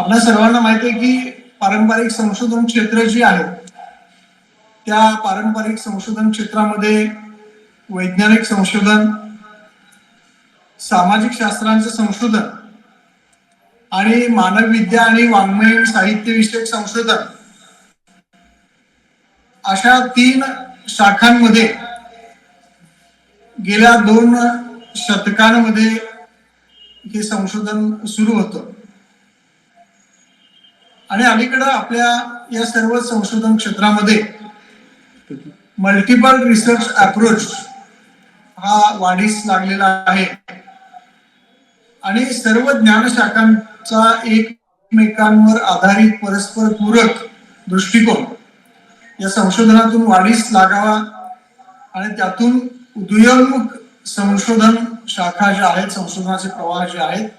आपल्या सर्वांना माहिती आहे की पारंपरिक संशोधन क्षेत्र जी आहेत त्या पारंपरिक संशोधन क्षेत्रामध्ये वैज्ञानिक संशोधन, सामाजिक शास्त्रांचं संशोधन आणि मानवविद्या आणि वाङ्मयीन साहित्य विषयक संशोधन अशा 3 शाखांमध्ये गेल्या 2 शतकांमध्ये हे संशोधन सुरू होतं. आणि अलीकडे आपल्या या सर्व संशोधन क्षेत्रामध्ये मल्टिपल रिसर्च अप्रोच हा वाढीस लागलेला आहे आणि सर्व ज्ञान शाखांचा एकमेकांवर आधारित परस्पर पूरक दृष्टिकोन या संशोधनातून वाढीस लागावा आणि त्यातून उदयोन्मुख संशोधन शाखा ज्या आहेत, संशोधनाचे प्रवाह जे आहेत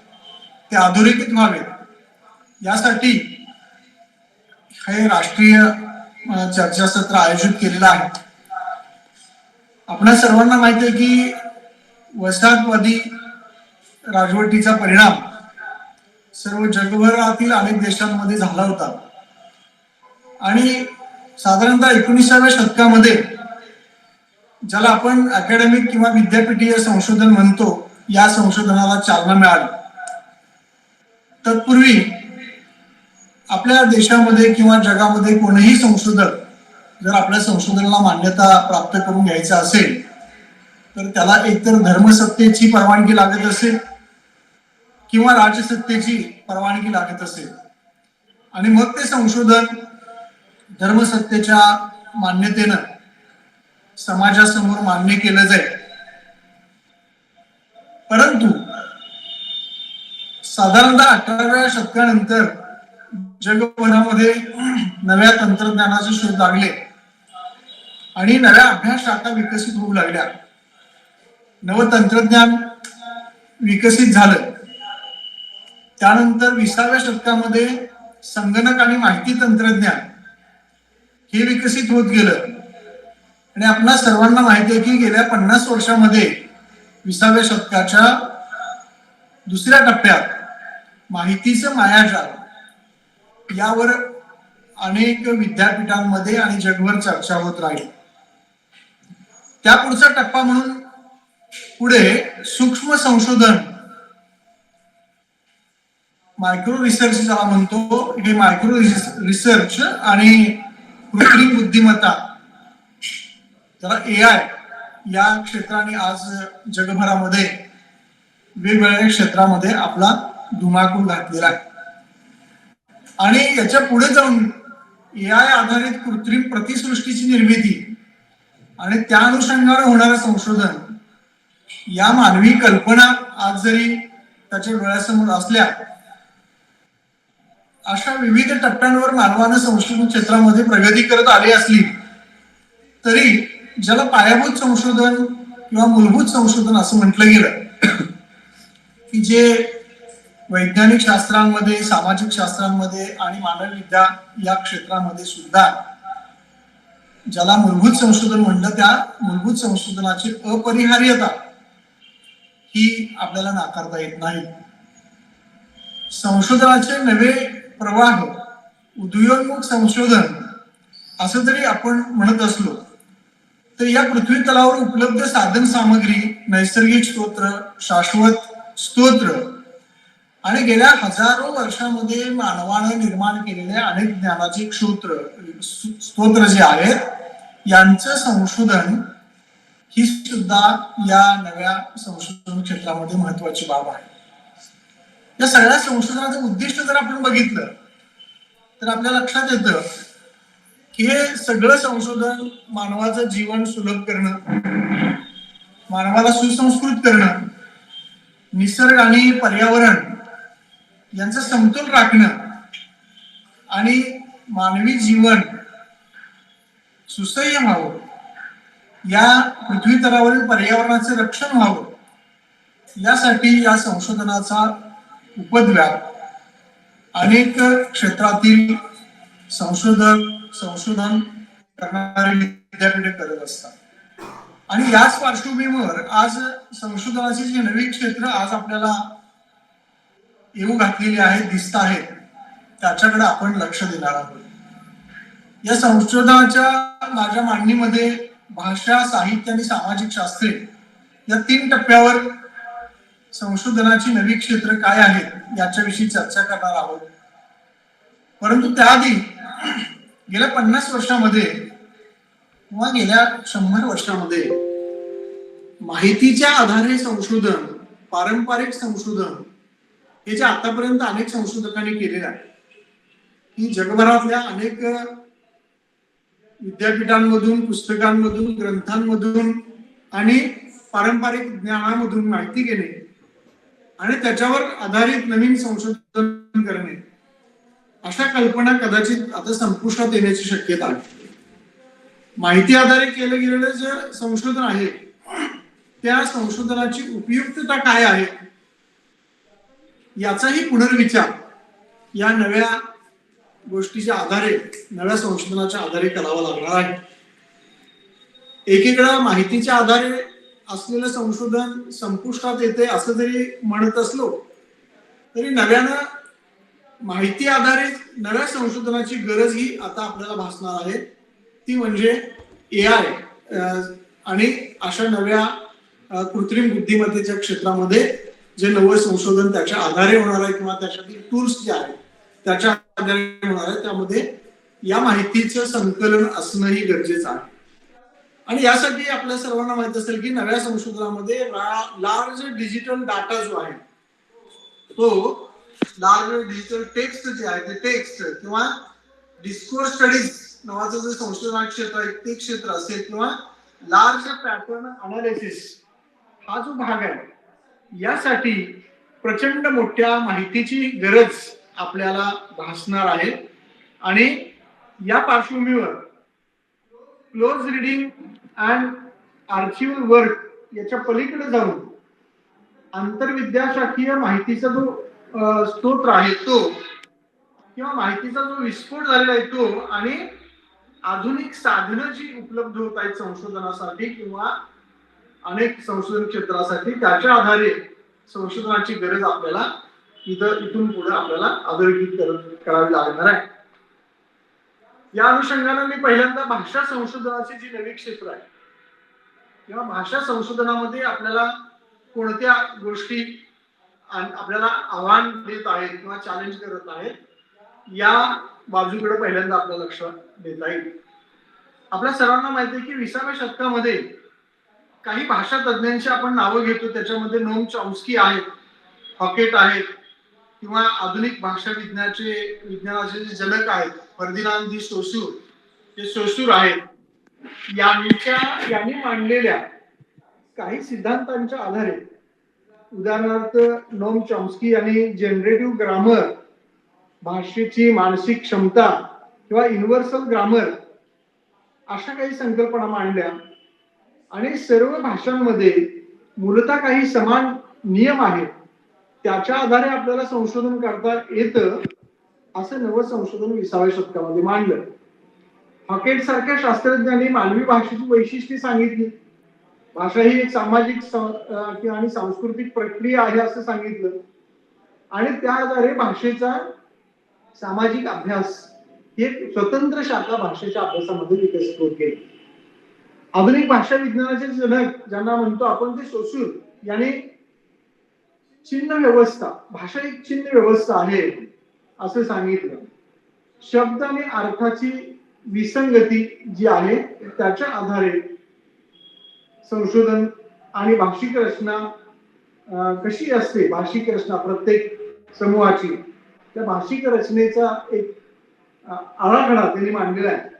ते अधोरेखित व्हावेत यासाठी हे राष्ट्रीय चर्चासत्र आयोजित केलेलं आहे. आपल्या सर्वांना माहिती आहे की वसाहतवादी राजवटीचा परिणाम सर्व जगभरातील अनेक देशांमध्ये झाला होता आणि साधारणतः 19व्या शतकामध्ये ज्याला आपण अकॅडमिक किंवा विद्यापीठीय संशोधन म्हणतो या संशोधनाला चालना मिळाली. तत्पूर्वी आपल्या देशामध्ये किंवा जगामध्ये कोणीही संशोधक जर आपल्या संशोधनाला मान्यता प्राप्त करून घ्यायचं असेल तर त्याला एकतर धर्मसत्तेची परवानगी लागत असेल किंवा राजसत्तेची परवानगी लागत असेल आणि मग ते संशोधन धर्मसत्तेच्या मान्यतेनं समाजासमोर मान्य केलं जाईल. परंतु साधारणतः 18व्या शतकानंतर जगभरामध्ये नव्या तंत्रज्ञानाचे शोध लागले आणि नव्या अभ्यास शाखा विकसित होऊ लागल्या. नव तंत्रज्ञान विकसित झालं. त्यानंतर 20व्या शतकामध्ये संगणक आणि माहिती तंत्रज्ञान हे विकसित होत गेलं आणि आपल्या सर्वांना माहिती आहे की गेल्या 50 वर्षामध्ये 20व्या शतकाच्या दुसऱ्या टप्प्यात माहितीचं मायाजाल यावर अनेक विद्यापीठांमध्ये आणि जगभर चर्चा होत राहील. त्या पुढचा टप्पा म्हणून पुढे सूक्ष्म संशोधन मायक्रो रिसर्च ज्याला म्हणतो हे मायक्रो रिसर्च आणि कृत्रिम बुद्धिमत्ता त्याला AI या क्षेत्राने आज जगभरामध्ये वेगवेगळ्या क्षेत्रामध्ये आपला धुमाकूळ घातलेला आहे आणि याच्या पुढे जाऊन AI आधारित कृत्रिम प्रतिसृष्टीची निर्मिती आणि त्या अनुषंगाने होणारं संशोधन या मानवी कल्पना आज जरी त्याच्या डोळ्यासमोर असल्या अशा विविध टप्प्यांवर मानवानं संशोधन क्षेत्रामध्ये प्रगती करत आली असली तरी ज्याला पायाभूत संशोधन किंवा मूलभूत संशोधन असं म्हटलं गेलं की जे वैज्ञानिक शास्त्रांमध्ये, सामाजिक शास्त्रांमध्ये आणि मानवविद्या या क्षेत्रामध्ये सुद्धा ज्याला मूलभूत संशोधन म्हणलं त्या मूलभूत संशोधनाची अपरिहार्यता ही आपल्याला नाकारता येत नाही. संशोधनाचे नवे प्रवाह उदयोन्मुख संशोधन असं जरी आपण म्हणत असलो तर या पृथ्वी तलावर उपलब्ध साधन सामग्री, नैसर्गिक स्तोत्र, शाश्वत स्तोत्र आणि गेल्या हजारो वर्षांमध्ये मानवाने निर्माण केलेले अनेक ज्ञानाचे स्तोत्र जे आहेत यांचं संशोधन ही सुद्धा या नव्या संशोधन क्षेत्रामध्ये महत्वाची बाब आहे. या सगळ्या संशोधनाचं उद्दिष्ट जर आपण बघितलं तर आपल्या लक्षात येतं की हे सगळं संशोधन मानवाचं जीवन सुलभ करणं, मानवाला सुसंस्कृत करणं, निसर्ग आणि पर्यावरण यांचं समतोल राखणं आणि मानवी जीवन सुसह्य व्हावं, या पृथ्वी तलावरील पर्यावरणाचे रक्षण व्हावं यासाठी या संशोधनाचा उपद्व्याप अनेक क्षेत्रातील संशोधन करणारे विद्यापीठे करत असतात आणि याच पार्श्वभूमीवर आज संशोधनाची जी नवी क्षेत्र आज आपल्याला येऊ घातलेली आहेत, दिसत आहेत त्याच्याकडे आपण लक्ष देणार आहोत. या संशोधनाच्या माझ्या मांडणीमध्ये भाषा, साहित्य आणि सामाजिक शास्त्रे या 3 टप्प्यावर संशोधनाची नवी क्षेत्र काय आहेत याच्याविषयी चर्चा करणार आहोत. परंतु त्याआधी गेल्या 50 वर्षामध्ये किंवा गेल्या 100 वर्षामध्ये माहितीच्या आधारे संशोधन, पारंपरिक संशोधन हे जे आतापर्यंत अनेक संशोधकांनी केलेलं आहे, की जगभरातल्या अनेक विद्यापीठांमधून, पुस्तकांमधून, ग्रंथांमधून आणि पारंपरिक ज्ञानामधून माहिती घेणे आणि त्याच्यावर आधारित नवीन संशोधन करणे, अशा कल्पना कदाचित आता संपुष्टात येण्याची शक्यता आहे. माहिती आधारे केलं गेलेलं जे संशोधन आहे त्या संशोधनाची उपयुक्तता काय आहे याचाही पुनर्विचार या नव्या गोष्टीच्या आधारे, नव्या संशोधनाच्या आधारे करावा लागणार आहे. एकीकडे माहितीच्या आधारे असलेलं संशोधन संपुष्टात येते असं जरी म्हणत असलो तरी नव्यानं माहिती आधारित नव्या संशोधनाची गरज ही आता आपल्याला भासणार आहे. ती म्हणजे AI आणि अशा नव्या कृत्रिम बुद्धिमत्तेच्या क्षेत्रामध्ये जे नवं संशोधन त्याच्या आधारे होणार आहे किंवा त्याच्यातील टूल्स जे आहेत त्याच्या आधारे होणार आहे, त्यामध्ये या माहितीचं संकलन असणंही गरजेचं आहे. आणि यासाठी आपल्या सर्वांना माहित असेल की नव्या संशोधनामध्ये लार्ज डिजिटल डाटा जो आहे तो लार्ज डिजिटल टेक्स्ट जे आहे ते टेक्स्ट किंवा डिस्कोर्स स्टडीज नावाचं जे संशोधन क्षेत्र आहे ते क्षेत्र असेल किंवा लार्ज पॅटर्न अनालिसिस हा जो भाग आहे यासाठी प्रचंड मोठ्या माहितीची गरज आपल्याला भासणार आहे. आणि या पार्श्वभूमीवर क्लोज रिडिंग अँड आर्चिव्हल वर्क याच्या पलीकडे जाऊन आंतरविद्याशाखीय माहितीचा जो स्तोत्र आहे तो किंवा माहितीचा जो विस्फोट झालेला आहे तो आणि आधुनिक साधनं जी उपलब्ध होत आहेत संशोधनासाठी किंवा अनेक संशोधन क्षेत्रासाठी त्याच्या आधारे संशोधनाची गरज आपल्याला इथून पुढे आपल्याला अधोरेखित करावी लागणार आहे. या अनुषंगाने मी पहिल्यांदा भाषा संशोधनाची जी नवी क्षेत्र आहे किंवा भाषा संशोधनामध्ये आपल्याला कोणत्या गोष्टी आपल्याला आव्हान देत आहेत किंवा चॅलेंज करत आहेत या बाजूकडे पहिल्यांदा आपल्याला लक्ष देता येईल. आपल्या सर्वांना माहिती आहे की 20व्या शतकामध्ये काही भाषा तज्ञांची आपण नावं घेतो, त्याच्यामध्ये नोम चॉम्स्की आहेत, हॉकेट आहेत किंवा आधुनिक भाषा विज्ञानाचे जे जनक आहेत फर्दिनांद दी सोसूर, जे सोसूर आहेत, यांनी मांडलेल्या काही सिद्धांतांच्या आधारे उदाहरणार्थ नोम चॉम्स्की यांनी जनरेटिव्ह ग्रामर, भाषेची मानसिक क्षमता किंवा युनिव्हर्सल ग्रामर अशा काही संकल्पना मांडल्या आणि सर्व भाषांमध्ये मूलतः काही समान नियम आहेत त्याच्या आधारे आपल्याला संशोधन करता येतं असं नवं संशोधन 20व्या शतकामध्ये मांडलं. हॉकेट सारख्या शास्त्रज्ञांनी मानवी भाषेची वैशिष्ट्ये सांगितली. भाषा ही एक सामाजिक आणि सांस्कृतिक प्रक्रिया आहे असं सांगितलं आणि त्या आधारे भाषेचा सामाजिक अभ्यास ही एक स्वतंत्र शाखा भाषेच्या अभ्यासामध्ये विकसित होत गेली. आधुनिक भाषा विज्ञानाचे जनक ज्यांना म्हणतो आपण ते सोसूर यांनी चिन्ह व्यवस्था, भाषा एक चिन्ह व्यवस्था आहे असं सांगितलं. शब्द आणि अर्थाची विसंगती जी आहे त्याच्या आधारे संशोधन आणि भाषिक रचना कशी असते, भाषिक रचना प्रत्येक समूहाची, त्या भाषिक रचनेचा एक आराखडा त्यांनी मांडलेला आहे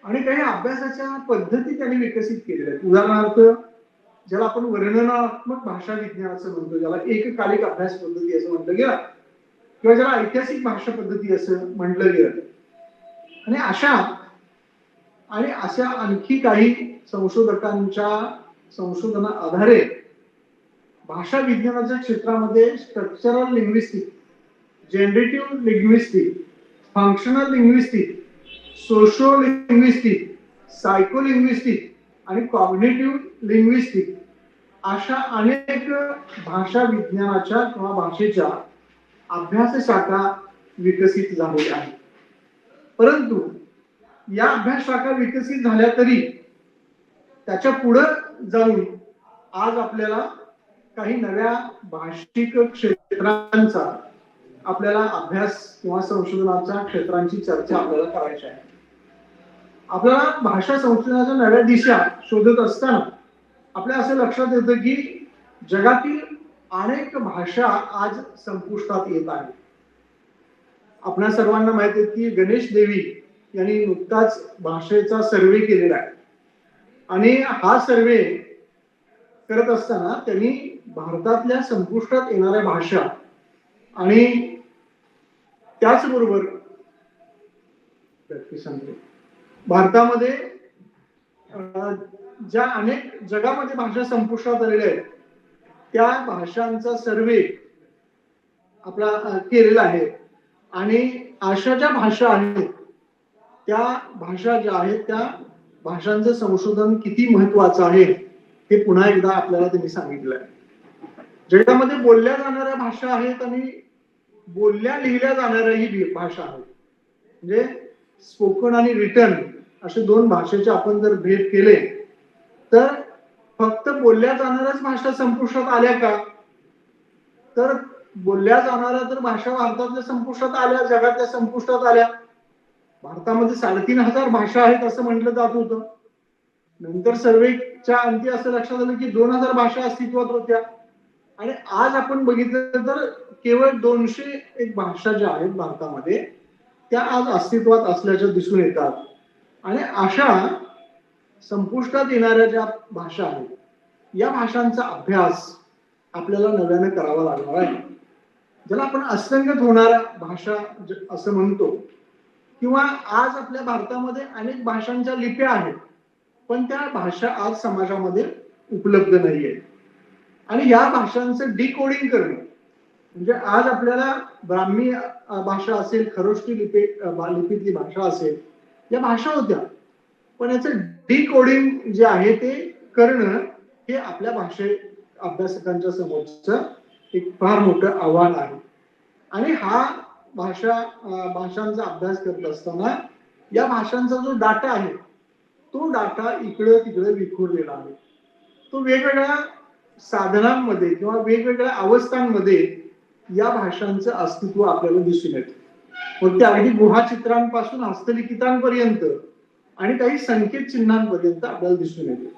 आणि काही अभ्यासाच्या पद्धती त्यांनी विकसित केलेल्या आहेत. उदाहरणार्थ ज्याला आपण वर्णनात्मक भाषा विज्ञान असं म्हणतो, ज्याला एककालिक अभ्यास पद्धती असं म्हटलं गेलं किंवा ज्याला ऐतिहासिक भाषा पद्धती असं म्हटलं गेलं. आणि अशा आणखी काही संशोधकांच्या संशोधना आधारे भाषा विज्ञानाच्या क्षेत्रामध्ये structural linguistic, generative linguistic, functional linguistic, sociolinguistic, psycholinguistic आणि कॉग्निटिव्ह लिंग्विस्टिक अशा अनेक भाषा विज्ञानाच्या किंवा भाषेच्या अभ्यास शाखा विकसित झालेली आहे. परंतु या अभ्यास शाखा विकसित झाल्या तरी त्याच्या पुढं जाऊन आज आपल्याला काही नव्या भाषिक क्षेत्रांचा आपल्याला अभ्यास किंवा संशोधनाच्या क्षेत्रांची चर्चा आपल्याला करायची आहे. आपल्याला भाषा संशोधनाच्या नव्या दिशा शोधत असताना आपल्या असं लक्षात येतं की जगातील अनेक भाषा आज संपुष्टात येत आहेत. आपल्या सर्वांना माहिती आहे की गणेश देवी यांनी नुकताच भाषेचा सर्वे केलेला आहे आणि हा सर्वे करत असताना त्यांनी भारतातल्या संपुष्टात येणाऱ्या भाषा आणि त्याचबरोबर भारतामध्ये ज्या अनेक जगामध्ये भाषा संपुष्टात आलेल्या आहेत त्या भाषांचा सर्वे आपला केलेला आहे आणि अशा ज्या भाषा आहेत त्या भाषा ज्या आहेत त्या भाषांचं संशोधन किती महत्वाचं आहे हे पुन्हा एकदा आपल्याला त्यांनी सांगितलं आहे. जगामध्ये बोलल्या जाणाऱ्या भाषा आहेत आणि बोलल्या लिहिल्या जाणाऱ्याही भाषा आहेत. म्हणजे स्पोकन आणि रिटन असे दोन भाषेचे आपण जर भेद केले तर फक्त बोलल्या जाणाऱ्याच भाषा संपुष्टात आल्या का? तर बोलल्या जाणाऱ्या तर भाषा भारतातल्या संपुष्टात आल्या, जगातल्या संपुष्टात आल्या. भारतामध्ये 3,500 भाषा आहेत असं म्हटलं जात होतं. नंतर सर्वेच्या अंती असं लक्षात आलं की 2,000 भाषा अस्तित्वात होत्या आणि आज आपण बघितलं तर केवळ 201 भाषा ज्या आहेत भारतामध्ये त्या आज अस्तित्वात असल्याच्या दिसून येतात. आणि अशा संपुष्टात येणाऱ्या ज्या भाषा आहेत या भाषांचा अभ्यास आपल्याला नव्याने करावा लागणार आहे. ज्याला आपण असंगत होणाऱ्या भाषा असं म्हणतो किंवा आज आपल्या भारतामध्ये अनेक भाषांच्या लिप्या आहेत पण त्या भाषा आज समाजामध्ये उपलब्ध नाहीये आणि या भाषांचं डिकोडिंग करणं म्हणजे आज आपल्याला ब्राह्मी भाषा असेल, खरोष्टी लिपीतली भाषा असेल या भाषा होत्या पण याचं डिकोडिंग जे आहे ते करणं हे आपल्या भाषे अभ्यासकांच्या समोरचं एक फार मोठं आव्हान आहे. आणि हा भाषांचा अभ्यास करत असताना या भाषांचा जो डाटा आहे तो डाटा इकडं तिकडे विखुरलेला आहे. तो वेगवेगळ्या साधनांमध्ये किंवा वेगवेगळ्या अवस्थांमध्ये या भाषांचं अस्तित्व आपल्याला दिसून येतं. मग ते अगदी गुहाचित्रांपासून हस्तलिखितांपर्यंत आणि काही संकेत चिन्हांपर्यंत आपल्याला दिसून येते.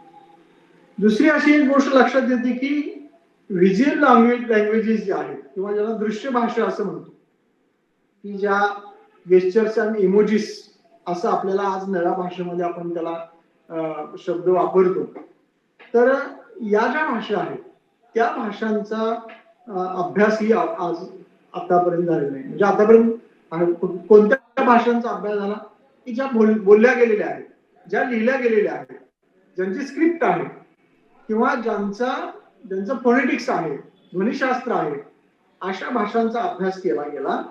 दुसरी अशी एक गोष्ट लक्षात येते की व्हिज्युअल लँग्वेजेस जे आहेत किंवा ज्याला दृश्य भाषा असं म्हणतो की ज्या गेस्चर्स आणि इमोजीस असं आपल्याला आज नव्या भाषेमध्ये आपण त्याला शब्द वापरतो. तर या ज्या भाषा आहेत त्या भाषांचा अभ्यास ही आज आतापर्यंत झालेला नाही. म्हणजे आतापर्यंत कोणत्या भाषांचा अभ्यास झाला की ज्या बोलल्या गेलेल्या आहेत, ज्या लिहिल्या गेलेल्या आहेत, ज्यांची स्क्रिप्ट आहे किंवा ज्यांचं फोनेटिक्स आहे, ध्वनिशास्त्र आहे, अशा भाषांचा अभ्यास केला गेला.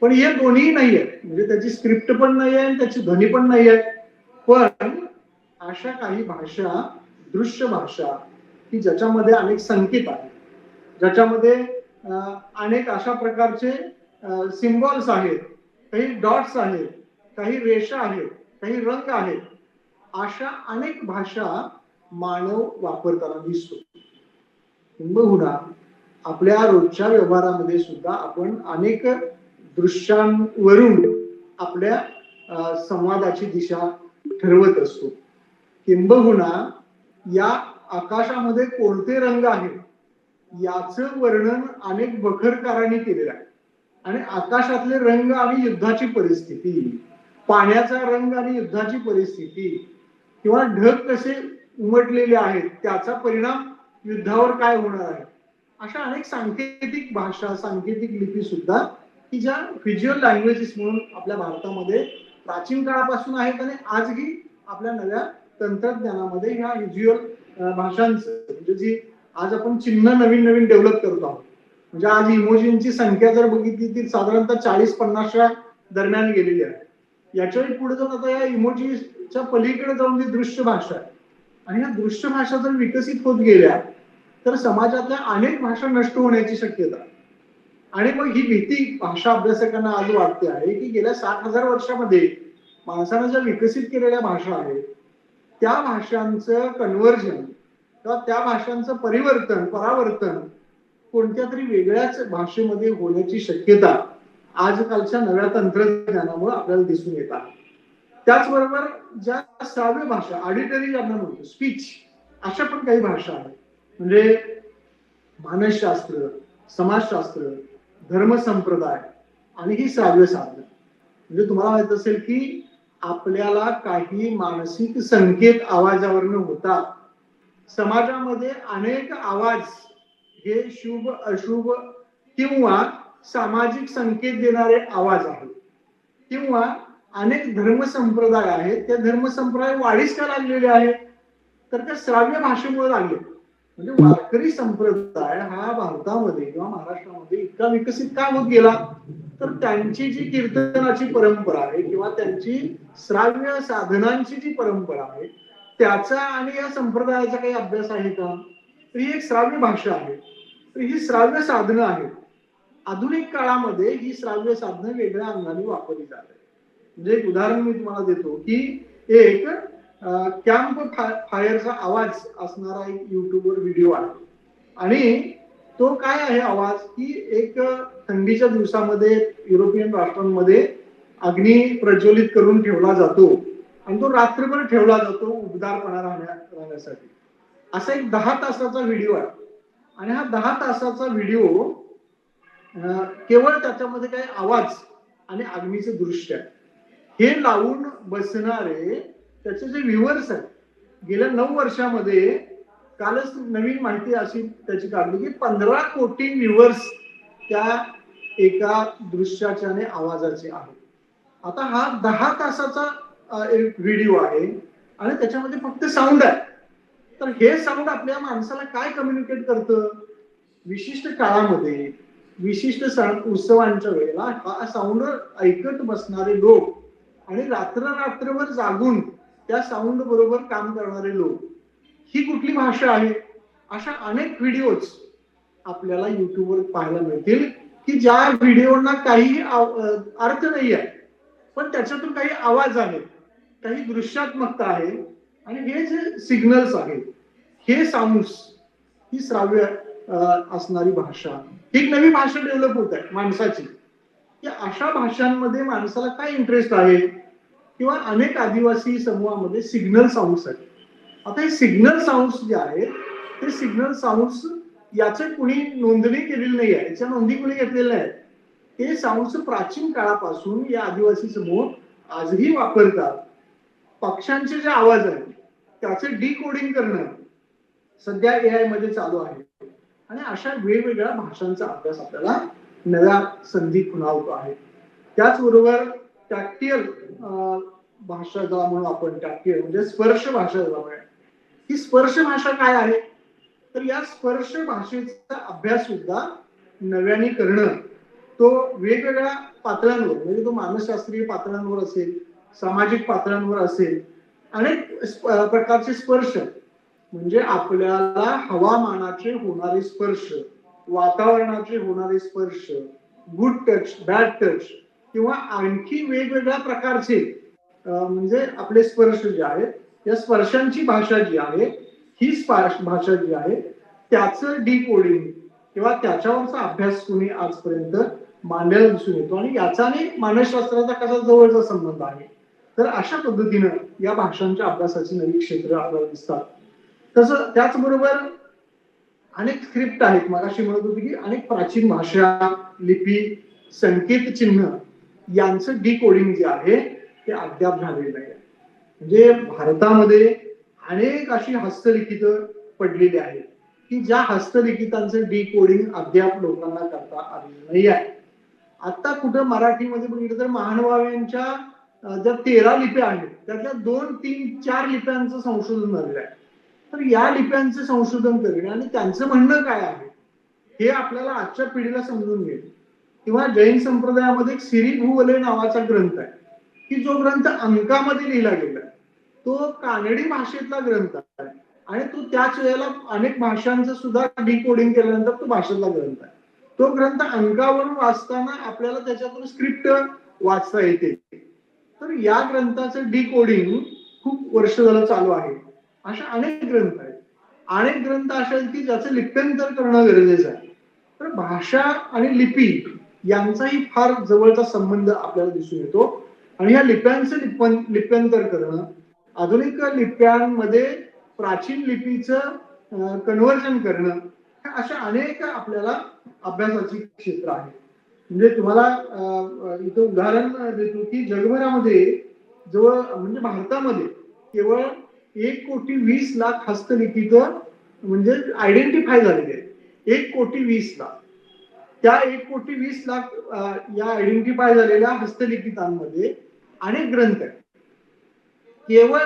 पण हे दोन्ही नाही आहे, म्हणजे त्याची स्क्रिप्ट पण नाही आहे आणि त्याची ध्वनी पण नाही आहे. पण अशा काही भाषा दृश्य भाषा की ज्याच्यामध्ये अनेक संकेत आहेत, ज्याच्यामध्ये अनेक अशा प्रकारचे सिम्बॉल्स आहेत, काही डॉट्स आहेत, काही रेषा आहेत, काही रंग आहेत, अशा अनेक भाषा मानव वापरताना दिसतो. किंबहुना आपल्या रोजच्या व्यवहारामध्ये सुद्धा आपण अनेक दृश्यांवरून आपल्या संवादाची दिशा ठरवत असतो. किंबहुना या आकाशामध्ये कोणते रंग आहेत याचं वर्णन अनेक बखरकारांनी केलेलं आहे. आणि आकाशातले रंग आणि युद्धाची परिस्थिती, पाण्याचा रंग आणि युद्धाची परिस्थिती किंवा ढग कसे उमटलेले आहेत त्याचा परिणाम युद्धावर काय होणार आहे, अशा अनेक सांकेतिक भाषा, सांकेतिक लिपी सुद्धा की ज्या व्हिज्युअल लँग्वेजेस म्हणून आपल्या भारतामध्ये प्राचीन काळापासून आहेत आणि आजही आपल्या नव्या तंत्रज्ञानामध्ये ह्या व्हिज्युअल भाषांचं म्हणजे जी आज आपण चिन्ह नवीन नवीन डेव्हलप करतो आहोत. म्हणजे आज इमोजींची संख्या जर बघितली ती साधारणतः 40-50च्या दरम्यान गेलेली आहे. याच्याही पुढे जाऊन आता या इमोजीच्या पलीकडे जाऊन जी दृश्य भाषा आहे आणि या दृश्य भाषा जर विकसित होत गेल्या तर समाजातल्या अनेक भाषा नष्ट होण्याची शक्यता आणि मग ही भीती भाषा अभ्यासकांना आज वाटते आहे की गेल्या 60,000 वर्षामध्ये माणसानं ज्या विकसित केलेल्या भाषा आहेत त्या भाषांचं कन्व्हर्जन किंवा त्या भाषांचं परावर्तन कोणत्या तरी वेगळ्याच भाषेमध्ये होण्याची शक्यता आजकालच्या नव्या तंत्रज्ञानामुळे आपल्याला दिसून येत आहे. त्याचबरोबर ज्या श्राव्य भाषा ऑडिटरी ज्यांना म्हणतो स्पीच अशा पण काही भाषा आहेत. म्हणजे मानसशास्त्र, समाजशास्त्र, धर्मसंप्रदाय आणि ही श्राव्य साधनं. म्हणजे तुम्हाला माहित असेल की आपल्याला काही मानसिक संकेत आवाजावरनं होतात. समाजामध्ये अनेक आवाज हे शुभ अशुभ किंवा सामाजिक संकेत देणारे आवाज आहेत किंवा अनेक धर्मसंप्रदाय आहेत. त्या धर्मसंप्रदाय वाढीस का लागलेले आहेत तर त्या श्राव्य भाषेमुळे लागले. म्हणजे वारकरी संप्रदाय हा भारतामध्ये किंवा महाराष्ट्रामध्ये इतका विकसित का होत गेला तर त्यांची जी कीर्तनाची परंपरा आहे किंवा त्यांची श्राव्य साधनांची जी परंपरा आहे त्याचा आणि या संप्रदायाचा काही अभ्यास आहे का तर ही एक श्राव्य भाषा आहे. तर ही श्राव्य साधनं आहेत. आधुनिक काळामध्ये ही श्राव्य साधनं वेगळ्या अंगाने वापरली जातात. म्हणजे एक उदाहरण मी तुम्हाला देतो की एक कॅम्प फायरचा आवाज असणारा एक युट्यूबवर व्हिडिओ आहे आणि तो काय आहे आवाज की एक थंडीच्या दिवसामध्ये युरोपियन राष्ट्रांमध्ये अग्नी प्रज्वलित करून ठेवला जातो आणि तो रात्रभर ठेवला जातो उबदारपणा राहण्यासाठी. असा एक 10 तासाचा व्हिडिओ आहे आणि हा 10 तासाचा व्हिडिओ केवळ त्याच्यामध्ये काही आवाज आणि अग्नीचं दृश्य आहे. हे लावून बसणारे त्याचे जे व्ह्युअर्स आहेत गेल्या 9 वर्षामध्ये कालच नवीन माहिती अशी त्याची काढली की 15 कोटी व्ह्युअर्स त्या एका दृश्याचे आणि आवाजाचे आहेत. आता हा 10 तासाचा एक व्हिडिओ आहे आणि त्याच्यामध्ये फक्त साऊंड आहे. तर हे साऊंड आपल्या माणसाला काय कम्युनिकेट करतं विशिष्ट काळामध्ये विशिष्ट सण उत्सवांच्या वेळेला हा साऊंड ऐकत बसणारे लोक आणि रात्रभर जागून त्या साऊंड बरोबर काम करणारे लोक ही कुठली भाषा आहे. अशा अनेक व्हिडिओज आपल्याला युट्यूबवर पाहायला मिळतील की ज्या व्हिडिओना काही अर्थ नाही आहे पण त्याच्यातून काही आवाज आहेत काही दृश्यात्मकता आहे आणि हे जे सिग्नल्स आहेत हे साऊंड्स ही श्राव्य असणारी भाषा ही नवी भाषा डेव्हलप होत आहे माणसाची. की अशा भाषांमध्ये माणसाला काय इंटरेस्ट आहे किंवा अनेक आदिवासी समूहामध्ये सिग्नल साऊंड्स आहेत. आता हे सिग्नल साऊंड्स जे आहेत ते सिग्नल साऊंड्स याचे कुणी नोंदणी केलेली नाही आहे याच्या नोंदी कुणी घेतलेल्या आहेत. हे साऊंड्स प्राचीन काळापासून या आदिवासी समूह आजही वापरतात. पक्ष्यांचे जे आवाज आहेत त्याचे डिकोडिंग करणं सध्या AI मध्ये चालू आहे आणि अशा वेगवेगळ्या भाषांचा अभ्यास आपल्याला नव्या संधी खुणावतो आहे. त्याचबरोबर टॅक्टियल भाषा ज्याला म्हणून आपण टॅक्टियल म्हणजे स्पर्श भाषा ज्याला म्हणूया ही स्पर्श भाषा काय आहे तर या स्पर्श भाषेचा अभ्यास सुद्धा नव्याने करणं तो वेगवेगळ्या पातळ्यांवर म्हणजे तो मानसशास्त्रीय पातळ्यांवर असेल सामाजिक पातळ्यांवर असेल अनेक प्रकारचे स्पर्श म्हणजे आपल्याला हवामानाचे होणारे स्पर्श वातावरणाचे होणारे स्पर्श गुड टच बॅड टच किंवा आणखी वेगवेगळ्या प्रकारचे म्हणजे आपले स्पर्श जे आहेत या स्पर्शांची भाषा जी आहे ही भाषा जी आहे त्याचं डिकोडिंग किंवा त्याच्यावरचा अभ्यास कोणी आजपर्यंत मांडलेला दिसून येतो आणि याचा आणि मानसशास्त्राचा कसा जवळचा संबंध आहे. तर अशा पद्धतीनं या भाषांच्या अभ्यासाची नवी क्षेत्र आपल्याला दिसतात. तसं त्याचबरोबर अनेक स्क्रिप्ट आहेत मगाशी म्हणत होती की अनेक प्राचीन भाषा लिपी संकेत चिन्ह यांचं डिकोडिंग जे आहे ते अद्याप झालेलं आहे. म्हणजे भारतामध्ये अनेक अशी हस्तलिखित पडलेली आहेत की ज्या हस्तलिखितांचं डिकोडिंग अद्याप लोकांना करता आलेलं नाही आहे. आता कुठं मराठीमध्ये बघितलं तर महानुभावांच्या ज्या 13 लिप्या आहेत त्यातल्या 2, 3, 4 लिप्यांचं संशोधन झालेलं आहे. तर या लिप्यांचं संशोधन करणं आणि त्यांचं म्हणणं काय आहे हे आपल्याला आजच्या पिढीला समजून घेईल. किंवा जैन संप्रदायामध्ये एक सिरिभुवले नावाचा ग्रंथ आहे की जो ग्रंथ अंकामध्ये लिहिला गेला तो कानडी भाषेतला ग्रंथ आहे आणि तो त्याच वेळेला अनेक भाषांचं सुद्धा डिकोडिंग केल्यानंतर तो भाषेतला ग्रंथ आहे. तो ग्रंथ अंकावरून वाचताना आपल्याला त्याच्यातून स्क्रिप्ट वाचता येते. तर या ग्रंथाचं डिकोडिंग खूप वर्ष झालं चालू आहे. अशा अनेक ग्रंथ आहेत. अनेक ग्रंथ असे आहेत की ज्याचं लिप्यंतर करणं गरजेचं आहे. तर भाषा आणि लिपी यांचाही फार जवळचा संबंध आपल्याला दिसून येतो. आणि या लिप्यांचं लिप्यंतर करणं, आधुनिक लिप्यांमध्ये प्राचीन लिपीचं कन्व्हर्जन करणं, अशा अनेक आपल्याला अभ्यासाची क्षेत्र आहे. म्हणजे तुम्हाला इथं उदाहरण देतो की जगभरामध्ये जवळ म्हणजे भारतामध्ये केवळ 1,20,00,000 हस्तलिखित म्हणजे आयडेंटिफाय झालेले आहेत. 1,20,00,000. त्या 1,20,00,000 या आयडेंटिफाय झालेल्या हस्तलिखितांमध्ये अनेक ग्रंथ आहेत. केवळ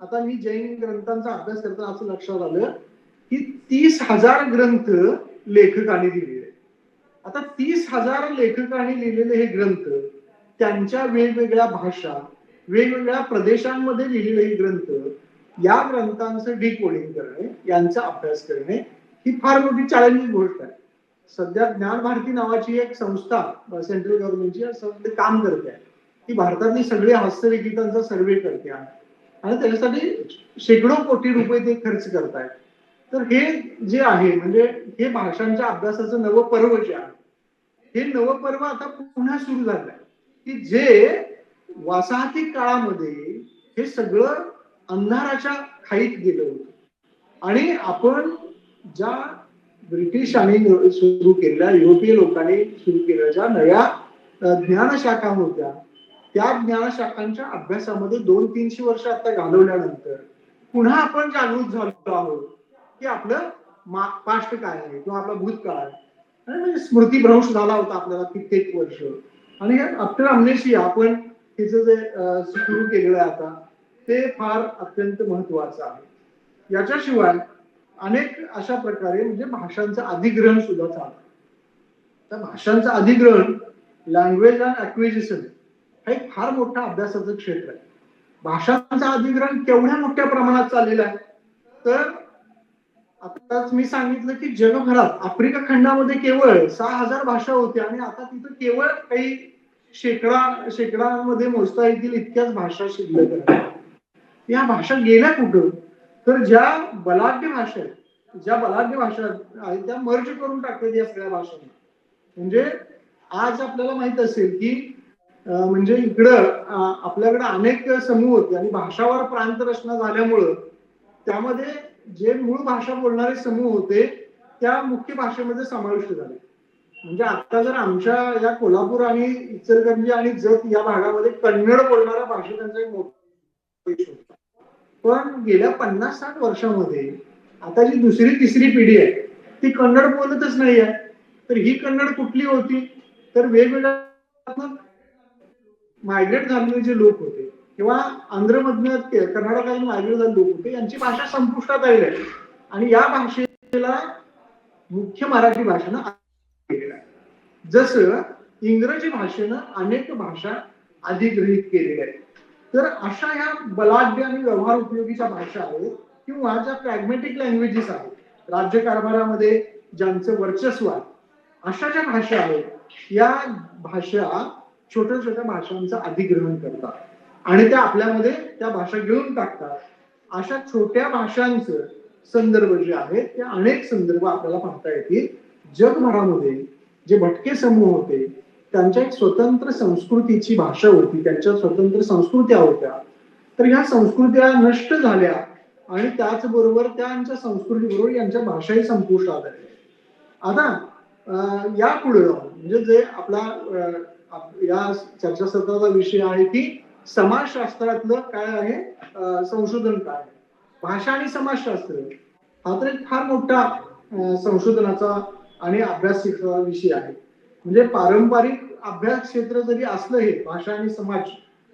आता मी जैन ग्रंथांचा अभ्यास करताना असं लक्षात आलं की 30,000 ग्रंथ लेखकांनी दिलेले. आता 30,000 लेखकांनी लिहिलेले हे ग्रंथ, त्यांच्या वेगवेगळ्या भाषा, वेगवेगळ्या प्रदेशांमध्ये लिहिलेले हे ग्रंथ, या ग्रंथांचं डिकोडिंग करणे, यांचा अभ्यास करणे ही फार मोठी चॅलेंजिंग गोष्ट आहे. सध्या ज्ञानभारती नावाची एक संस्था सेंट्रल गव्हर्नमेंटची काम करते आहे. ती भारतातली सगळ्या हस्तलिखितांचा सर्वे करते आहे आणि त्याच्यासाठी शेकडो कोटी रुपये ते खर्च करतायत. तर हे जे आहे म्हणजे हे भाषांच्या अभ्यासाचं नवं पर्व जे आहे, हे नवं पर्व आता पुन्हा सुरू झालंय की जे वसाहती काळामध्ये हे सगळं अंधाराच्या खाईत गेलं होतं आणि आपण ज्या ब्रिटिशांनी सुरू केलेल्या, युरोपीय लोकांनी सुरू केलेल्या ज्या नव्या ज्ञानशाखा होत्या, त्या ज्ञानशाखांच्या अभ्यासामध्ये 200-300 वर्ष आता घालवल्यानंतर पुन्हा आपण जागृत झालो आहोत की आपलं पास्ट काय आहे किंवा आपला भूतकाळ आहे. म्हणजे स्मृतीभ्रंश झाला होता आपल्याला कित्येक वर्ष. आणि आफ्टर अमनेशिया आपण तिचं जे सुरू केलेलं आहे आता, ते फार अत्यंत महत्वाचं आहे. याच्याशिवाय अनेक अशा प्रकारे म्हणजे भाषांचं अधिग्रहण सुद्धा चालतं. तर भाषांचं अधिग्रहण, लँग्वेज अँड ऍक्विजिशन, हा एक फार मोठा अभ्यासाचं क्षेत्र आहे. भाषांचं अधिग्रहण केवढ्या मोठ्या प्रमाणात चाललेलं आहे तर आताच मी सांगितलं की जगभरात आफ्रिका खंडामध्ये केवळ 6,000 भाषा होत्या आणि आता तिथं केवळ काही शेकडामध्ये मोजता येतील इतक्याच भाषा शिल्लक आहेत. या भाषा गेल्या कुठं तर ज्या बलाढ्य भाषा आहेत त्या मर्ज करून टाकतात या सगळ्या भाषांना. म्हणजे आज आपल्याला माहित असेल की म्हणजे इकडं आपल्याकडे अनेक समूह होते आणि भाषावर प्रांत रचना झाल्यामुळं त्यामध्ये जे मूळ भाषा बोलणारे समूह होते त्या मुख्य भाषेमध्ये समाविष्ट झाले. म्हणजे आता जर आमच्या या कोल्हापूर आणि इचलकरंजी आणि जत या भागामध्ये कन्नड बोलणाऱ्या भाषिकांचा एक मोठा होता. पण गेल्या 50-60 वर्षामध्ये आता जी दुसरी तिसरी पिढी आहे ती कन्नड बोलतच नाही आहे. तर ही कन्नड कुठली होती तर वेगवेगळ्या मायग्रेट झालेले जे लोक होते किंवा आंध्रमधनं कर्नाटकातून मायग्रेट झालेले लोक होते, यांची भाषा संपुष्टात आली आहे आणि या भाषेला मुख्य मराठी भाषेनं केलेलं आहे. जसं इंग्रजी भाषेनं अनेक भाषा अधिग्रहित केलेल्या आहेत. तर अशा ह्या बलाढ्य आणि व्यवहार उपयोगीच्या भाषा आहेत किंवा ज्या प्रॅग्मॅटिक लँग्वेजेस आहेत, राज्यकारभारामध्ये ज्यांचं वर्चस्व आहे, अशा ज्या भाषा आहेत या भाषा छोट्या छोट्या भाषांचं अधिग्रहण करतात आणि त्या आपल्यामध्ये त्या भाषा घेऊन टाकतात. अशा छोट्या भाषांचं संदर्भ जे आहेत ते अनेक संदर्भ आपल्याला पाहता येतील. जगभरामध्ये जे भटके समूह होते त्यांच्या एक स्वतंत्र संस्कृतीची भाषा होती, त्यांच्या स्वतंत्र संस्कृत्या होत्या. तर ह्या संस्कृत्या नष्ट झाल्या आणि त्याचबरोबर त्यांच्या संस्कृतीबरोबर यांच्या भाषाही संपुष्टात आल्या. आता यापुढे म्हणजे जे आपला या चर्चासत्राचा विषय आहे की समाजशास्त्रातलं काय आहे, संशोधन काय आहे. भाषा आणि समाजशास्त्र हा तर एक फार मोठा संशोधनाचा आणि अभ्यासाचा विषय आहे. म्हणजे पारंपरिक अभ्यास क्षेत्र जरी असलं हे भाषा आणि समाज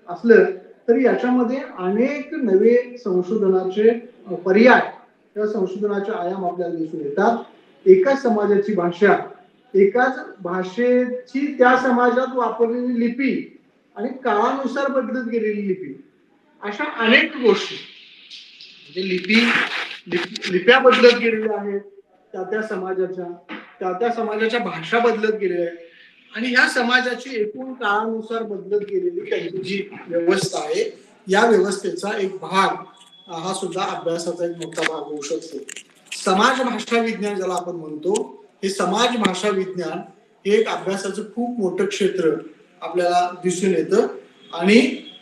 असलं तरी याच्यामध्ये अनेक नवे संशोधनाचे पर्याय किंवा संशोधनाचे आयाम आपल्याला दिसून येतात. एकाच समाजाची भाषा, एकाच भाषेची त्या समाजात वापरलेली लिपी आणि काळानुसार बदलत गेलेली लिपी, अशा अनेक गोष्टी म्हणजे लिप्या बदलत गेलेल्या आहेत त्या समाजाच्या. त्या समाजाच्या भाषा बदलत गेलेल्या आहेत आणि या समाजाची एकूण काळानुसार बदलत गेलेली त्यांची जी व्यवस्था आहे या व्यवस्थेचा एक भाग हा सुद्धा अभ्यासाचा एक मोठा भाग होऊ शकतो. समाज भाषा विज्ञान ज्याला आपण म्हणतो, हे समाज भाषा विज्ञान हे एक अभ्यासाचं खूप मोठं क्षेत्र आपल्याला दिसून येतं आणि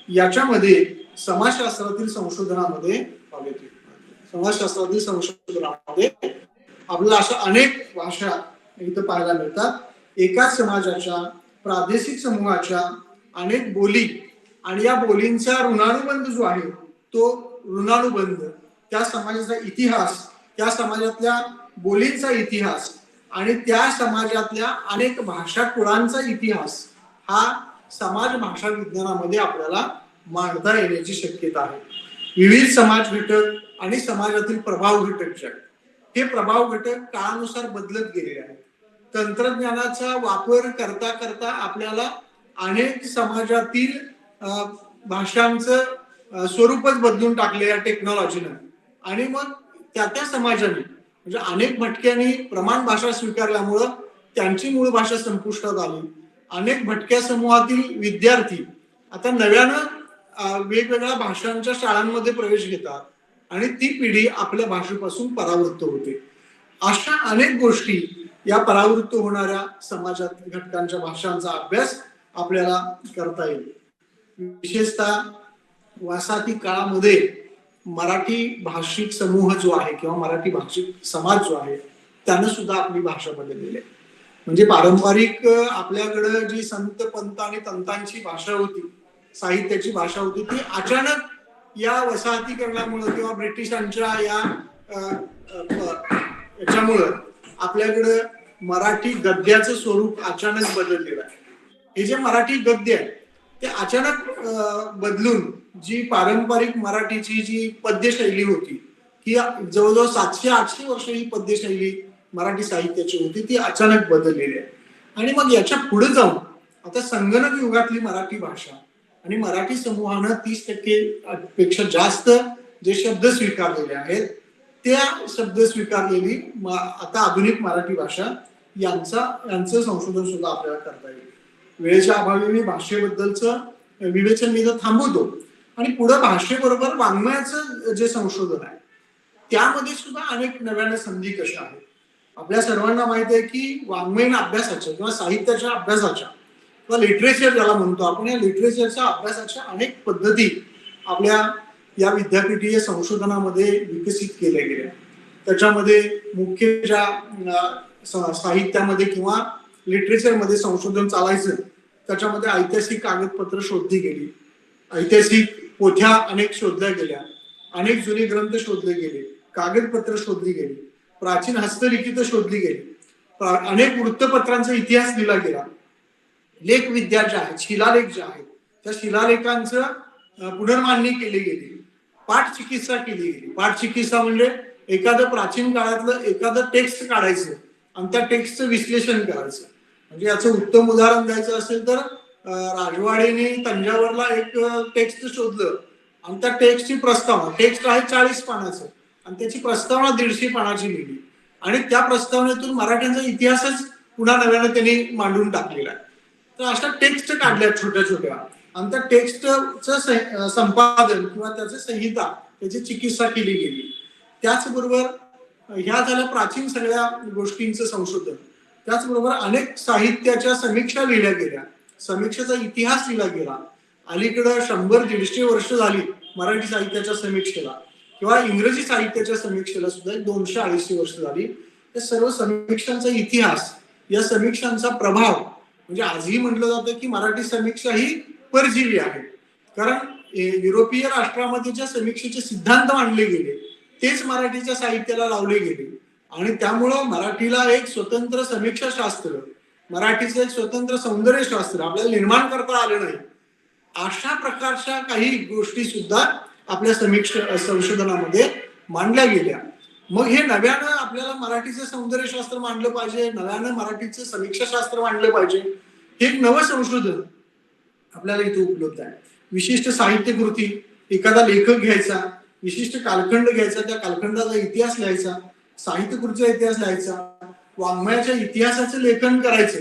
याच्यामध्ये समाजशास्त्रातील संशोधनामध्ये आपल्याला अशा अनेक भाषा इथं पाहायला मिळतात. एकाच समाजाच्या प्रादेशिक समूहाच्या अनेक बोली आणि या बोलींचा ऋणानुबंध जो आहे तो ऋणानुबंध, त्या समाजाचा इतिहास, त्या समाजातल्या बोलींचा इतिहास आणि त्या समाजातल्या अनेक भाषा कुळांचा इतिहास हा समाज भाषा विज्ञानामध्ये आपल्याला मांडता येण्याची शक्यता आहे. विविध समाज घटक आणि समाजातील प्रभाव घटक जे आहेत, हे प्रभाव घटक काळानुसार बदलत गेलेले आहेत. तंत्रज्ञानाचा वापर करता करता आपल्याला अनेक समाजातील भाषांचं स्वरूपच बदलून टाकले या टेक्नॉलॉजीनं आणि मग त्या समाजाने म्हणजे अनेक भटक्यांनी प्रमाण भाषा स्वीकारल्यामुळं त्यांची मूळ भाषा संपुष्टात आली. अनेक भटक्या समूहातील विद्यार्थी आता नव्यानं वेगवेगळ्या भाषांच्या शाळांमध्ये प्रवेश घेतात आणि ती पिढी आपल्या भाषेपासून परावृत्त होते. अशा अनेक गोष्टी या परावृत्त होणाऱ्या समाजात घटकांच्या भाषांचा अभ्यास आपल्याला करता येईल. विशेषतः वसाहती काळामध्ये मराठी भाषिक समूह जो आहे किंवा मराठी भाषिक समाज जो आहे त्यानं सुद्धा आपली भाषा बदललेली आहे. म्हणजे पारंपरिक आपल्याकडं जी संत पंत आणि तंतांची भाषा होती, साहित्याची भाषा होती, ती अचानक या वसाहतीकरणामुळे किंवा ब्रिटिशांच्या याच्यामुळं आपल्याकडं मराठी गद्याचं स्वरूप अचानक बदललेलं आहे. हे जे मराठी गद्य आहे ते अचानक बदलून जी पारंपरिक मराठीची जी पद्यशैली होती की जवळजवळ 700-800 वर्ष ही पद्यशैली मराठी साहित्याची होती, ती अचानक बदललेली आहे. आणि मग याच्या पुढे जाऊन आता संगणक युगातली मराठी भाषा आणि मराठी समूहानं 30% पेक्षा जास्त जे शब्द स्वीकारलेले आहेत त्या शब्द स्वीकारलेली आता आधुनिक मराठी भाषा यांचं संशोधन सुद्धा आपल्याला करता येईल. वेळेच्या अभावी मी भाषेबद्दलचं विवेचन मी इथं थांबवतो आणि पुढे भाषेबरोबर वाङ्मयाचं जे संशोधन आहे त्यामध्ये सुद्धा अनेक नव्याने संधी कशा आहेत. आपल्या सर्वांना माहिती आहे की वाङ्मयीन अभ्यासाच्या किंवा साहित्याच्या अभ्यासाच्या किंवा लिटरेचर ज्याला म्हणतो आपण, या लिटरेचरच्या अभ्यासाच्या अनेक पद्धती आपल्या या विद्यापीठीय संशोधनामध्ये विकसित केल्या गेल्या. त्याच्यामध्ये मुख्य ज्या साहित्यामध्ये किंवा लिटरेचरमध्ये संशोधन चालायचं त्याच्यामध्ये ऐतिहासिक कागदपत्र शोधली गेली, ऐतिहासिक पोथ्या अनेक शोधल्या गेल्या, अनेक जुने ग्रंथ शोधले गेले, कागदपत्र शोधली गेली, प्राचीन हस्तलिखित शोधली गेली, अनेक वृत्तपत्रांचा इतिहास लिहिला गेला, लेखविद्या ज्या आहेत, शिलालेख जे आहेत त्या शिलालेखांचं पुनर्मांडणी केली गेली, पाठ चिकित्सा केली गेली. पाठ चिकित्सा म्हणजे एखादं प्राचीन काळातलं एखादं टेक्स्ट काढायचं आणि त्या टेक्स्टचं विश्लेषण करायचं. म्हणजे याचं उत्तम उदाहरण द्यायचं असेल तर राजवाडेने तंजावरला एक टेक्स्ट शोधलं आणि त्या टेक्स्टची प्रस्तावना, टेक्स्ट आहे 40 पानाचं आणि त्याची प्रस्तावना 150 पानाची लिहिली आणि त्या प्रस्तावनेतून मराठ्यांचा इतिहासच पुन्हा नव्यानं त्यांनी मांडून टाकलेला आहे. तर अशा टेक्स्ट काढल्या छोट्या छोट्या आणि त्या टेक्स्टचं संपादन किंवा त्याची संहिता, त्याची चिकित्सा केली गेली. त्याचबरोबर ह्या झाल्या प्राचीन सगळ्या गोष्टींचं संशोधन. त्याचबरोबर अनेक साहित्याच्या समीक्षा लिहिल्या गेल्या, समीक्षेचा इतिहास लिहिला गेला. अलीकडं 100-150 वर्ष झाली मराठी साहित्याच्या समीक्षेला किंवा इंग्रजी साहित्याच्या समीक्षेला सुद्धा 200-250 वर्ष झाली. या सर्व समीक्षांचा इतिहास, या समीक्षांचा प्रभाव, म्हणजे आजही म्हटलं जातं की मराठी समीक्षा ही परजीवी आहे, कारण युरोपीय राष्ट्रामध्ये ज्या समीक्षेचे सिद्धांत मांडले गेले तेच मराठीच्या साहित्याला लावले गेले आणि त्यामुळं मराठीला एक स्वतंत्र समीक्षा शास्त्र, मराठीचं एक स्वतंत्र सौंदर्य शास्त्र आपल्याला निर्माण करता आलं नाही. अशा प्रकारच्या काही गोष्टी सुद्धा आपल्या संशोधनामध्ये मांडल्या गेल्या. मग हे नव्यानं आपल्याला मराठीचं सौंदर्य शास्त्र मांडलं पाहिजे, नव्यानं मराठीचं समीक्षा शास्त्र मांडलं पाहिजे. हे एक नवं संशोधन आपल्याला इथे उपलब्ध आहे. विशिष्ट साहित्य कृती, एखादा लेखक घ्यायचा, विशिष्ट कालखंड घ्यायचा, त्या कालखंडाचा इतिहास लिहायचा, साहित्य कृतीचा इतिहास लिहायचा वाङ्मयाच्या इतिहासाचं लेखन करायचं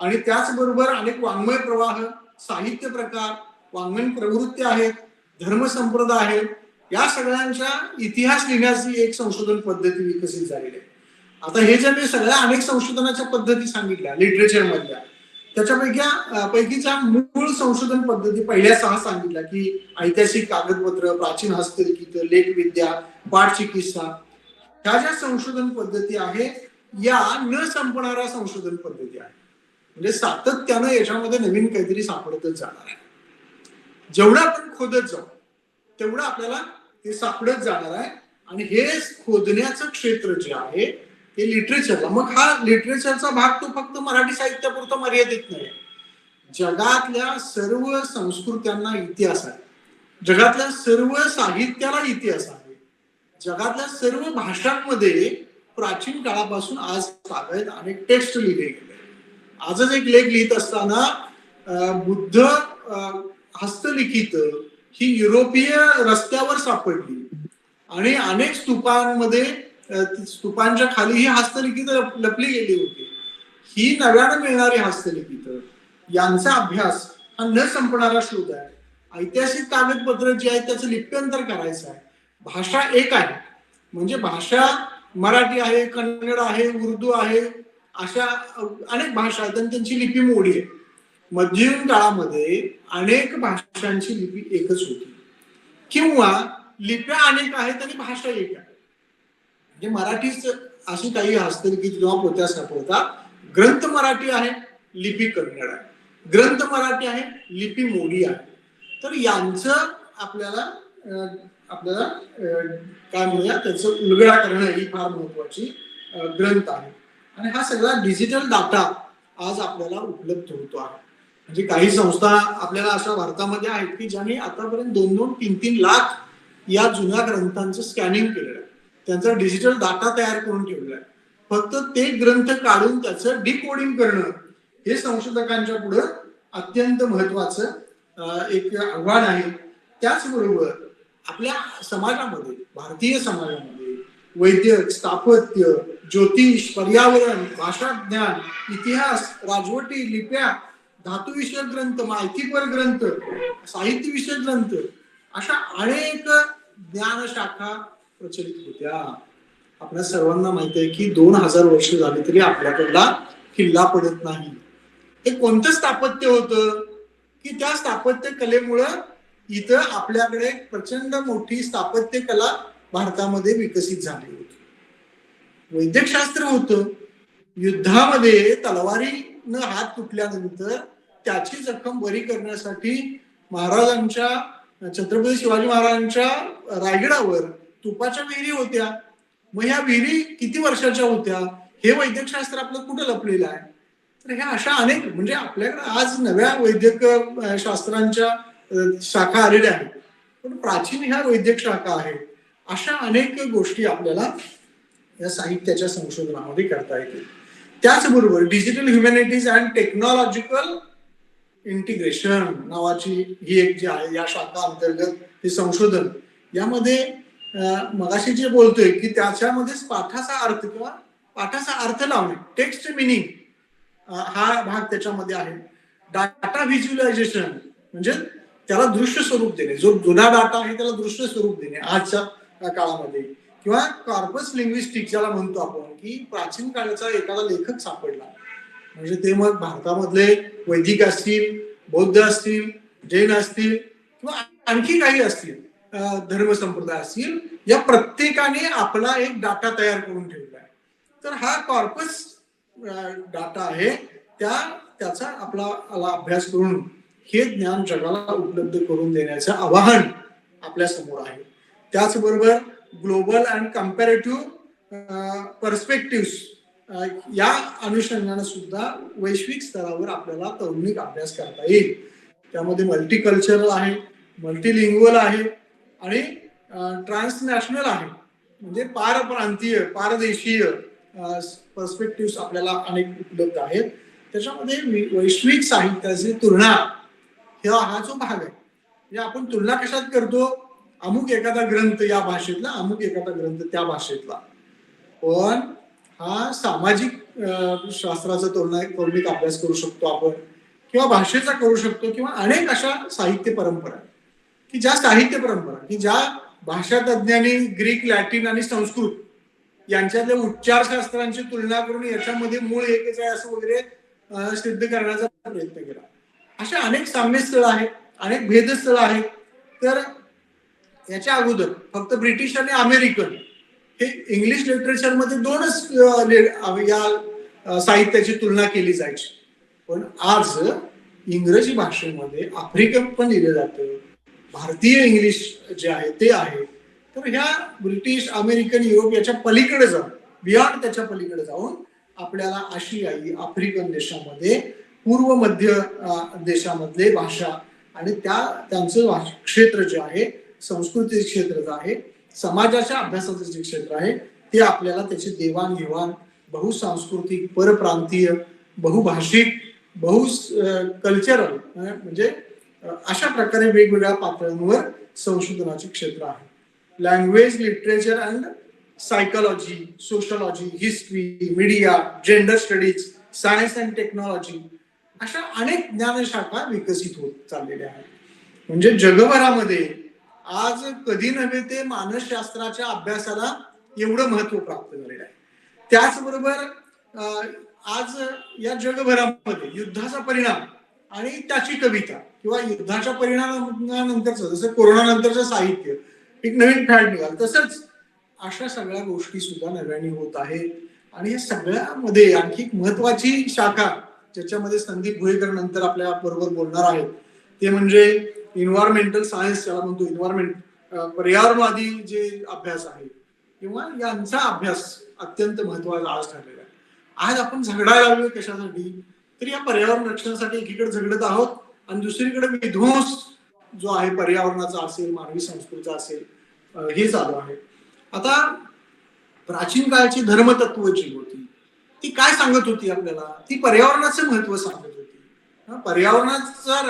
आणि त्याचबरोबर अनेक वाङ्मय प्रवाह, साहित्य प्रकार, वाङ्मयीन प्रवृत्ती आहेत, धर्मसंप्रदाय आहेत, या सगळ्यांचा इतिहास लिहिण्याची एक संशोधन पद्धती विकसित झालेली आहे. आता हे ज्या मी सगळ्या अनेक संशोधनाच्या पद्धती सांगितल्या लिटरेचर मधल्या, पैकीच्या मूळ संशोधन पद्धती पहिल्या 6 सांगितल्या की ऐतिहासिक कागदपत्र, प्राचीन हस्तलिखित, लेखविद्या, पाठ चिकित्सा, ह्या ज्या संशोधन पद्धती आहेत या न संपणाऱ्या संशोधन पद्धती आहेत. म्हणजे सातत्यानं याच्यामध्ये नवीन काहीतरी सापडतच जाणार आहे. जेवढं आपण खोदत जाऊ तेवढं आपल्याला ते सापडत जाणार आहे. आणि हे खोदण्याचं क्षेत्र जे आहे ते लिटरेचरला, मग हा लिटरेचरचा भाग तो फक्त मराठी साहित्यापुरता मर्यादित नाही. जगातल्या सर्व संस्कृत्यांना इतिहास आहे, जगातल्या सर्व साहित्याला इतिहास आहे, जगातल्या सर्व भाषांमध्ये प्राचीन काळापासून आज तागायत अनेक टेक्स्ट लिहिले गेले. आजच एक लेख लिहित असताना बुद्ध हस्तलिखित ही युरोपीय रस्त्यावर सापडली आणि अनेक स्तूपांमध्ये, स्तूपांच्या खाली ही हस्तलिखित लपली गेली होती. ही नव्यानं मिळणारी हस्तलिखित, यांचा अभ्यास हा न संपणारा शोध आहे. ऐतिहासिक कागदपत्र जे आहे त्याचं लिप्यंतर करायचं आहे. भाषा एक आहे, म्हणजे भाषा मराठी आहे, कन्नड आहे, उर्दू आहे, अशा अनेक भाषा आहेत आणि त्यांची लिपी मोडी आहे. मध्ययुगीन काळामध्ये अनेक भाषांची लिपी एकच होती किंवा लिप्या अनेक आहेत आणि भाषा एक आहे. म्हणजे मराठीच अशी काही हस्तलिखित किंवा पोत्या सापडतात. ग्रंथ मराठी आहे, लिपी कन्नड आहे, ग्रंथ मराठी आहे, लिपी मोडी आहे. तर यांचं आपल्याला काय म्हणूया त्याचं उलगडा करणं ही फार महत्वाची ग्रंथ आहे. आणि हा सगळा डिजिटल डाटा आज आपल्याला उपलब्ध होतो आहे. म्हणजे काही संस्था आपल्याला अशा भारतामध्ये आहेत की ज्यांनी आतापर्यंत 2-2, 3-3 लाख या जुन्या ग्रंथांचं स्कॅनिंग केलेलं आहे, त्यांचा डिजिटल डाटा तयार करून ठेवलेला आहे. फक्त ते ग्रंथ काढून त्याचं डिकोडिंग करणं हे संशोधकांच्या पुढे अत्यंत महत्वाचं एक आव्हान आहे. त्याचबरोबर आपल्या समाजामध्ये, भारतीय समाजामध्ये वैद्यक, स्थापत्य, ज्योतिष, पर्यावरण, भाषा ज्ञान, इतिहास, राजवटी, लिप्या, धातुविषयक ग्रंथ, माहितीपर ग्रंथ, साहित्यविषयक ग्रंथ, अशा अनेक ज्ञानशाखा प्रचलित होत्या. आपल्या सर्वांना माहिती आहे की 2000 वर्ष झाली तरी आपल्याकडला किल्ला पडत नाही. हे कोणतं स्थापत्य होतं की त्या स्थापत्य कलेमुळं इथं आपल्याकडे प्रचंड मोठी स्थापत्य कला भारतामध्ये विकसित झाली होती. वैद्यकशास्त्र होतं. युद्धामध्ये तलवारीनं हात तुटल्यानंतर त्याची जखम बरी करण्यासाठी महाराजांच्या, छत्रपती शिवाजी महाराजांच्या रायगडावर तुपाच्या विहिरी होत्या. मग ह्या विहिरी किती वर्षाच्या होत्या हे वैद्यकशास्त्र आपलं कुठं लपलेलं आहे. तर ह्या अशा अनेक, म्हणजे आपल्याकडे आज नव्या वैद्यक शास्त्रांच्या शाखा आलेल्या आहेत, पण प्राचीन ह्या वैद्यक शाखा आहेत. अशा अनेक गोष्टी आपल्याला या साहित्याच्या संशोधनामध्ये करता येतील. त्याचबरोबर digital humanities and technological integration नावाची ही एक जी आहे या शाखा अंतर्गत हे संशोधन, यामध्ये मगाशी जे बोलतोय की त्याच्यामध्येच पाठाचा अर्थ किंवा पाठाचा अर्थ लावणे, टेक्स्ट मिनिंग, हा भाग त्याच्यामध्ये आहे. डाटा व्हिज्युअलायझेशन म्हणजे त्याला दृश्य स्वरूप देणे, जो जुना डाटा आहे त्याला दृश्य स्वरूप देणे आजच्या काळामध्ये, किंवा कॉर्पस लिंग्विस्टिक ज्याला म्हणतो आपण, की प्राचीन काळाचा एखादा लेखक सापडला म्हणजे ते मग भारतामधले वैदिक असतील, बौद्ध असतील, जैन असतील किंवा आणखी काही असतील, धर्म संप्रदाय असतील, या प्रत्येकाने आपला एक डाटा तयार करून ठेवला आहे. तर हा कॉर्पस डाटा आहे, त्याचा आपला अभ्यास करून हे ज्ञान जगाला उपलब्ध करून देण्याचं आवाहन आपल्या समोर आहे. त्याचबरोबर ग्लोबल अँड कम्पॅरेटिव्ह पर्स्पेक्टिव्ह या अनुषंगाने सुद्धा वैश्विक स्तरावर आपल्याला तौलनिक अभ्यास करता येईल. त्यामध्ये मल्टीकल्चरल आहे, मल्टीलिंग्वल आहे आणि ट्रान्सनॅशनल आहे, म्हणजे पारप्रांतीय, पारदेशीय पर्स्पेक्टिव्ह आपल्याला अनेक उपलब्ध आहेत. त्याच्यामध्ये वैश्विक साहित्याची तुलना हा जो भाग आहे, म्हणजे आपण तुलना कशात करतो, अमुक एखादा ग्रंथ या भाषेतला, अमुक एखादा ग्रंथ त्या भाषेतला, पण हा सामाजिक शास्त्राचा तौलनिक अभ्यास करू शकतो आपण, किंवा भाषेचा करू शकतो, किंवा अनेक अशा साहित्य परंपरा की ज्या साहित्य परंपरा की ज्या भाषा तज्ञांनी ग्रीक, लॅटिन आणि संस्कृत यांच्यातल्या उच्चारशास्त्रांची तुलना करून याच्यामध्ये मूळ एकच आहे असं वगैरे सिद्ध करण्याचा प्रयत्न केला. अशा अनेक साम्यस्थळ आहेत, अनेक भेदस्थळ आहेत. तर याच्या अगोदर फक्त ब्रिटिश आणि अमेरिकन हे इंग्लिश लिटरेचरमध्ये दोनच या साहित्याची तुलना केली जायची. पण आज इंग्रजी भाषेमध्ये आफ्रिकन पण लिहिलं जातं, भारतीय इंग्लिश जे आहे ते आहे. तर ह्या ब्रिटिश, अमेरिकन, युरोप याच्या पलीकडे जाऊन, बियॉन्ड त्याच्या पलीकडे जाऊन आपल्याला आशियाई, आफ्रिकन देशामध्ये, पूर्व मध्य देशामधले भाषा आणि त्यांचं क्षेत्र जे आहे, संस्कृती क्षेत्र जे आहे, समाजाच्या अभ्यासाचं जे क्षेत्र आहे ते आपल्याला त्याची देवाणघेवाण बहुसांस्कृतिक, परप्रांतीय, बहुभाषिक, बहु कल्चरल म्हणजे अशा प्रकारे वेगवेगळ्या पातळ्यांवर संशोधनाचे क्षेत्र आहे. Language, literature and psychology, sociology, history, media, gender studies, science and technology अशा अनेक ज्ञानशाखा विकसित होत चाललेल्या आहेत. म्हणजे जगभरामध्ये आज कधी नव्हे ते मानसशास्त्राच्या अभ्यासाला एवढं महत्व प्राप्त झालेलं आहे. त्याचबरोबर आज या जगभरामध्ये युद्धाचा परिणाम आणि त्याची कविता, किंवा युद्धाच्या परिणामानंतरचं, जसं कोरोना नंतरचं साहित्य एक नवीन फॅड निघाल, तसंच अशा सगळ्या गोष्टी सुद्धा नव्याने होत आहेत. आणि या सगळ्यामध्ये आणखी महत्वाची शाखा ज्याच्यामध्ये संदीप भुयेकर नंतर आपल्या बरोबर बोलणार आहेत ते म्हणजे इन्व्हायरमेंटल सायन्स, ज्याला म्हणतो इन्व्हायरमेंट, पर्यावरणवादी जे अभ्यास आहे किंवा यांचा अभ्यास अत्यंत महत्वाचा आज ठरलेला आहे. आज आपण झगडायला लागलो कशासाठी, तर या पर्यावरण रक्षणासाठी एकीकडे झगडत आहोत आणि दुसरीकडे विध्वंस जो आहे पर्यावरणाचा असेल, मानवी संस्कृतीचा असेल, हे चालू आहे. आता प्राचीन काळची धर्मतत्व जी होती ती काय सांगत होती आपल्याला, ती पर्यावरणाचं महत्व सांगत होती. पर्यावरणाच्या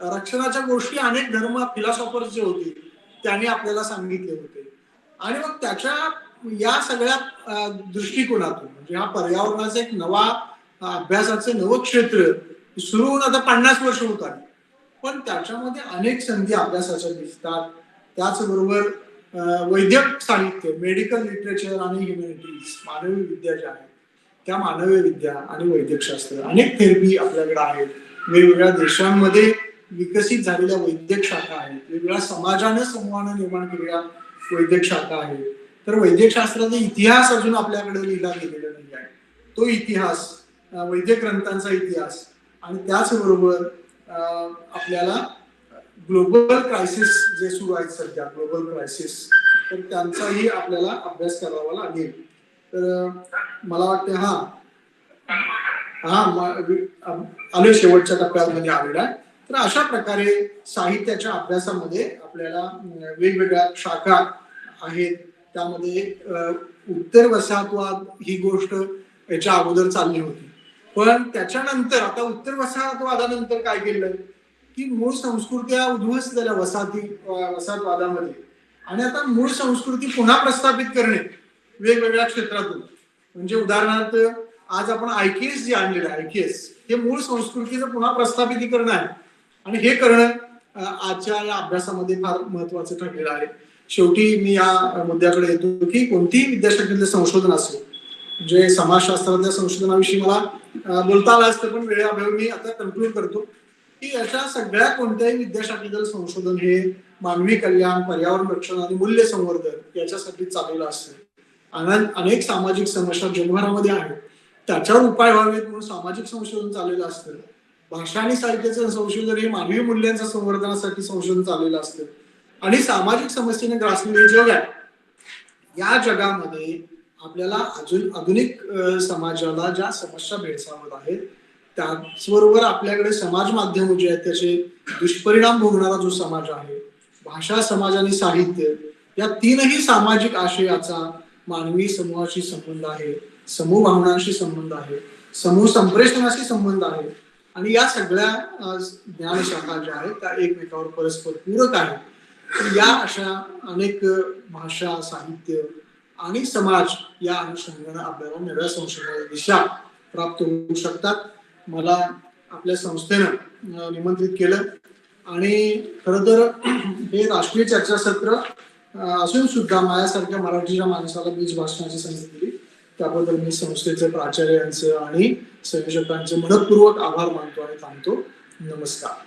रक्षणाच्या गोष्टी अनेक धर्म फिलॉसॉफर्स जे होते त्यांनी आपल्याला सांगितले होते. आणि मग त्याच्या या सगळ्या दृष्टिकोनातून म्हणजे हा पर्यावरणाचा एक नवा अभ्यासाचं नवं क्षेत्र सुरू होऊन आता 50 वर्ष होत आली. पण त्याच्यामध्ये अनेक संधी अभ्यासाच्या दिसतात. त्याचबरोबर वैद्यक साहित्य, मेडिकल लिटरेचर आणि ह्युमॅनिटीज, मानवी विद्या ज्या आहेत त्या मानवी विद्या आणि वैद्यकशास्त्र, अनेक थेरपी आपल्याकडे आहेत. वेगवेगळ्या देशांमध्ये विकसित झालेल्या वैद्यक शाखा आहेत, वेगवेगळ्या समाजाने समूहानं निर्माण केलेल्या वैद्यक शाखा आहेत. तर वैद्यकशास्त्राचा इतिहास अजून आपल्याकडे लिहिला गेलेला नाही आहे. तो इतिहास, वैद्यक ग्रंथांचा इतिहास, आणि त्याचबरोबर आपल्याला ग्लोबल क्रायसिस जे सुरू आहेत सध्या, ग्लोबल क्रायसिस, तर त्यांचाही आपल्याला अभ्यास करावा लागेल. तर मला वाटतं आलो शेवटच्या टप्प्यामध्ये आलेला आहे. तर अशा प्रकारे साहित्याच्या अभ्यासामध्ये आपल्याला वेगवेगळ्या शाखा आहेत. त्यामध्ये उत्तर वसाहतवाद ही गोष्ट याच्या अगोदर चालली होती, पण त्याच्यानंतर आता उत्तर वसाहतवादानंतर काय केलं की मूळ संस्कृत्या उद्ध्वस्त झाल्या वसाहतवादामध्ये, आणि आता मूळ संस्कृती पुन्हा प्रस्थापित करणे वेगवेगळ्या क्षेत्रातून. म्हणजे उदाहरणार्थ आज आपण आयकेएस जे आणलेलं आहे, आयकेएस हे मूळ संस्कृतीचं पुन्हा प्रस्थापितीकरण आहे, आणि हे करणं आजच्या या अभ्यासामध्ये फार महत्वाचं ठरलेलं आहे. शेवटी मी या मुद्द्याकडे येतो की कोणतीही विद्याशाखेतलं संशोधन असेल, म्हणजे समाजशास्त्रातल्या संशोधनाविषयी मला बोलता आलं असतं, पण वेळेअभावी मी आता कन्क्लूड करतो की अशा सगळ्या कोणत्याही विद्याशाखेतलं संशोधन हे मानवी कल्याण, पर्यावरण रक्षण आणि मूल्य संवर्धन याच्यासाठी चाललेलं असतं. अनेक सामाजिक समस्या जगभरामध्ये आहेत, त्याच्यावर उपाय व्हावेत म्हणून सामाजिक संशोधन चाललेलं असतं. भाषा आणि साहित्याचं संशोधन हे मानवी मूल्यांच्या संवर्धनासाठी संशोधन चाललेलं असतं. आणि सामाजिक समस्येने ग्रासलेले जग आहे, या जगामध्ये आपल्याला अजून आधुनिक समाजाला ज्या समस्या भेडसावत आहेत, त्याचबरोबर आपल्याकडे समाज माध्यम जे आहेत त्याचे दुष्परिणाम भोगणारा जो समाज आहे, भाषा, समाज आणि साहित्य या तीनही सामाजिक आशयाचा मानवी समूहाशी संबंध आहे, समूह भावनांशी संबंध आहे, समूह संप्रेषणाशी संबंध आहे. आणि या सगळ्या ज्ञानशाखा ज्या आहेत त्या एकमेकावर परस्पर पूरक आहेत. या अशा अनेक भाषा, साहित्य आणि समाज या अनुषंगाने आपल्याला नव्या संशोधनाची दिशा प्राप्त होऊ शकतात. मला आपल्या संस्थेनं निमंत्रित केलं आणि खरं तर हे राष्ट्रीय चर्चासत्र असून सुद्धा माझ्यासारख्या मराठीच्या माणसाला बीज भाषणाची संधी दिली त्याबद्दल मी संस्थेचे प्राचार्य यांचं आणि संयोजकांचे मनपूर्वक आभार मानतो आणि थांबतो. नमस्कार.